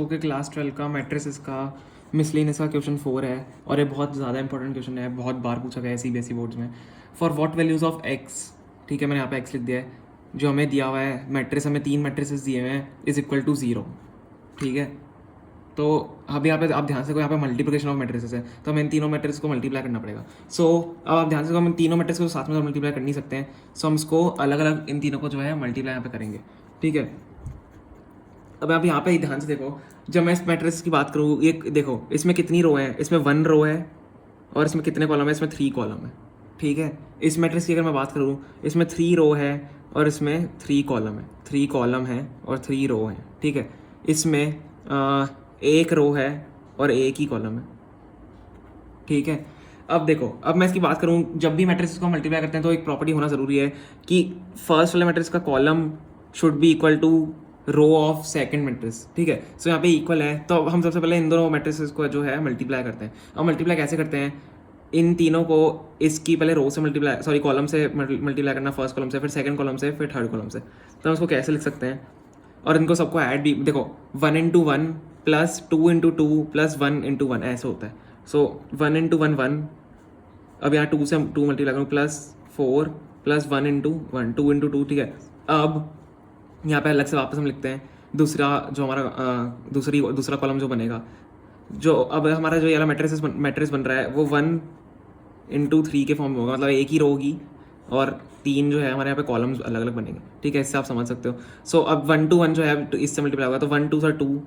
Okay, class 12 का matrices का miscellaneous का क्वेश्चन 4 है और ये बहुत ज़्यादा इंपॉर्टेंट क्वेश्चन है, बहुत बार पूछा गया है सीबीएसई बोर्ड्स में। For what values of x, ठीक है, मैंने यहाँ पे एक्स लिख दिया है। जो हमें दिया हुआ है मैट्रिक्स, हमें 3 मैट्रिसेस दिए हुए हैं, इज इक्वल टू 0, ठीक है। तो अब यहाँ पे आप ध्यान से देखो, यहाँ पे मल्टीप्लिकेशन ऑफ मैट्रिसेस है, तो हमें इन तीनों मैट्रिक्स को मल्टीप्लाई करना पड़ेगा। सो अब आप ध्यान से देखो, हम इन तीनों मैट्रिक्स को साथ में मल्टीप्लाई कर नहीं सकते हैं, सो हम इसको अलग अलग इन तीनों को जो है मल्टीप्लाई यहाँ पे करेंगे, ठीक है। अब आप यहाँ पे ध्यान से देखो, जब मैं इस मैट्रिक्स की बात करूँ, ये देखो इसमें कितनी रो है, इसमें 1 रो है और इसमें कितने कॉलम है, इसमें 3 कॉलम है, ठीक है। इस मैट्रिक्स की अगर मैं बात करूँ, इसमें 3 रो है और इसमें 3 कॉलम है, 3 कॉलम है और 3 रो है, ठीक है। इसमें एक रो है और एक ही कॉलम है, ठीक है। अब देखो, अब मैं इसकी बात करूँ, जब भी मैट्रिक्स को मल्टीप्लाई करते हैं तो एक प्रॉपर्टी होना ज़रूरी है कि फर्स्ट वाले मैट्रिक्स का column should be equal to row of second matrix, ठीक है। सो यहाँ पे इक्वल है, तो हम सबसे पहले इन दोनों मैट्रिक्स को जो है मल्टीप्लाई करते हैं। अब मल्टीप्लाई कैसे करते हैं, इन तीनों को इसकी पहले रो से मल्टीप्लाई, सॉरी कॉलम से मल्टीप्लाई करना, फर्स्ट कॉलम से, फिर सेकंड कॉलम से, फिर थर्ड कॉलम से। तो हम उसको कैसे लिख सकते हैं, और इनको सबको ऐड भी देखो, 1 into 1 plus 2 into 2 plus 1 into 1 ऐसे होता है। सो 1 इंटू 1 1, अब यहाँ 2 से 2 मल्टीप्लाई करूँ, प्लस 4 प्लस 1 इंटू 1, 2 इंटू 2, ठीक है। अब यहाँ पे अलग से वापस हम लिखते हैं दूसरा जो हमारा दूसरा कॉलम जो बनेगा, जो अब हमारा जो ये वाला मैट्रिक्स बन रहा है वो 1 इंटू 3 के फॉर्म में होगा, मतलब एक ही रो होगी और 3 जो है हमारे यहाँ पे कॉलम्स अलग अलग बनेंगे, ठीक है। इससे आप समझ सकते हो। सो अब 1 टू 1 जो है इससे मल्टीप्लाई होगा, तो 1 2 सा 2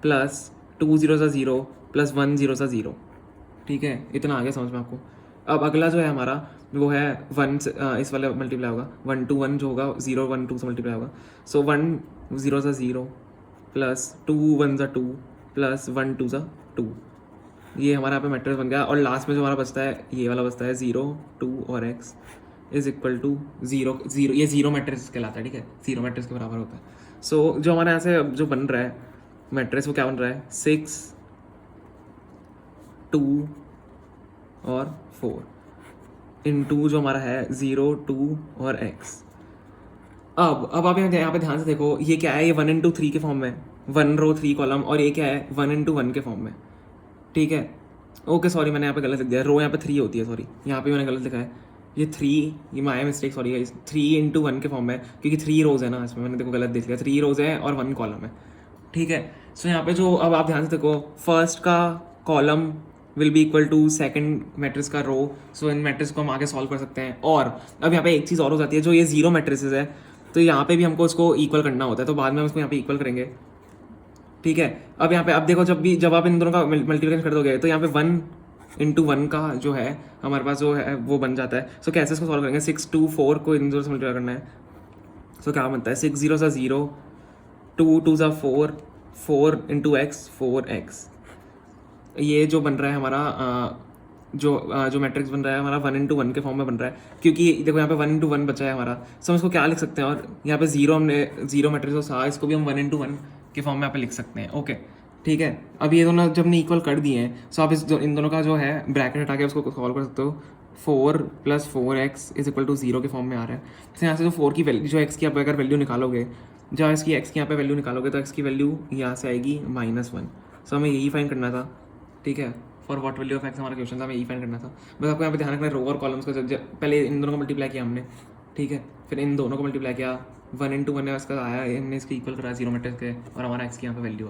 प्लस 2 0 सा 0 प्लस 1 0 सा 0, ठीक है। इतना आगे समझ में आपको। अब अगला जो है हमारा वो है 1 से इस वाले मल्टीप्लाई होगा, 1 टू 1 जो होगा 0 1 2 से मल्टीप्लाई होगा। सो 1 0 सा 0 प्लस 2 1 सा 2 प्लस 1 2 सा 2, ये हमारा यहाँ पे मैट्रिक्स बन गया। और लास्ट में जो हमारा बचता है, ये वाला बचता है 0 2 और x इज इक्वल टू 0 0, ये 0 मैट्रिक्स कहलाता है, ठीक है, 0 मैट्रिक्स के बराबर होता है। सो जो हमारे यहाँ से जो बन रहा है मैट्रिक्स, वो क्या बन रहा है, 6 2 और 4 इनटू जो हमारा है 0 2 और x। अब आप यहाँ पे ध्यान से देखो, ये क्या है, ये 1 इंटू 3 के फॉर्म में, 1 रो 3 कॉलम, और ये क्या है 1 इंटू 1 के फॉर्म में, ठीक है। ओके सॉरी, मैंने यहाँ पे गलत लिख दिया, रो यहाँ पे 3 होती है, सॉरी यहाँ पे मैंने गलत लिखा है, ये 3, ये my mistake, sorry guys, 3 into 1 के फॉर्म में, क्योंकि 3 रोज है ना, इसमें मैंने देखो गलत देख लिया, 3 रोज है और 1 कॉलम है, ठीक है। सो यहाँ पे जो, अब आप ध्यान से देखो, फर्स्ट का column will be equal to second matrix का रो। सो इन मैट्रिक्स को हम आगे सॉल्व कर सकते हैं। और अब यहाँ पे एक चीज़ और हो जाती है, जो ये 0 मैट्रिसेस है, तो यहाँ पे भी हमको उसको इक्वल करना होता है, तो बाद में हम उसको यहाँ पे इक्वल करेंगे, ठीक है। अब यहाँ पे अब देखो, जब आप इन दोनों का मल्टीप्लिकेशन कर दोगे, तो यहाँ पे 1 इंटू 1 का जो है हमारे पास जो है वो बन जाता है। सो कैसे इसको सॉल्व करेंगे, 6 2 4 को इन दोनों से मल्टीप्लाई करना है। सो क्या बनता है, 6 0 सा 0 2 2 सा 4 4 इंटू एक्स 4x। ये जो बन रहा है हमारा जो मैट्रिक्स बन रहा है हमारा 1 इंटू 1 के फॉर्म में बन रहा है, क्योंकि देखो यहाँ पे 1 इंटू 1 बचा है हमारा। सो हम इसको क्या लिख सकते हैं, और यहाँ पे 0 हमने 0 मैट्रिक्स था, इसको भी हम 1 इंटू 1 के फॉर्म में यहाँ पे लिख सकते हैं, ओके, ठीक है। अब ये दोनों जब हमने इक्वल कर दिए हैं, सो आप इन दोनों का जो है ब्रैकेट हटा के उसको सॉल्व कर सकते हो। 4 plus 4x is equal to 0 के फॉर्म में आ रहा है। तो यहाँ से जो 4 की वैल्यू, जो x की आप अगर वैल्यू निकालोगे, जहाँ इसकी x की यहाँ पे वैल्यू निकालोगे, तो x की वैल्यू यहाँ से आएगी -1। सो हमें यही फाइंड करना था, ठीक है। For what value of x हमारा क्वेश्चन था, हमें यही फाइंड करना था। बस आपको यहाँ पे ध्यान रखना है, रो और कॉलम्स का पहले इन दोनों को मल्टीप्लाई किया हमने, ठीक है, फिर इन दोनों को मल्टीप्लाई किया, 1 इंटू 1 है इसका आया, हमने इसके इक्वल करा 0 मैट्रिक्स के, और हमारा एक्स की यहाँ पे वैल्यू आ गई।